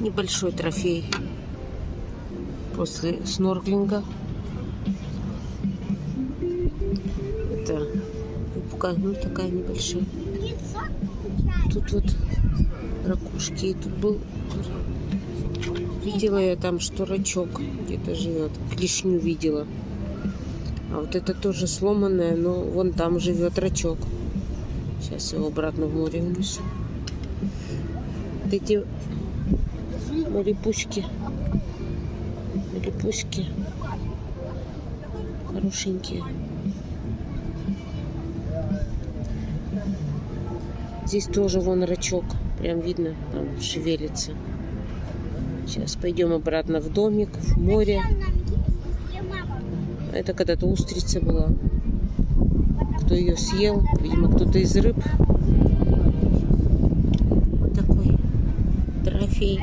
Небольшой трофей после снорклинга. Это рыбка, ну такая небольшая. Тут вот ракушки. И тут был, видела я там, что рачок где-то живет. Клешню видела. А вот это тоже сломанное, но вон там живет рачок. Сейчас его обратно в море унесу. Вот эти малипуськи. Малипуськи. Хорошенькие. Здесь тоже вон рачок. Прям видно, там шевелится. Сейчас пойдем обратно в домик, в море. Это когда-то устрица была. Кто ее съел? Видимо, кто-то из рыб. Вот такой трофей.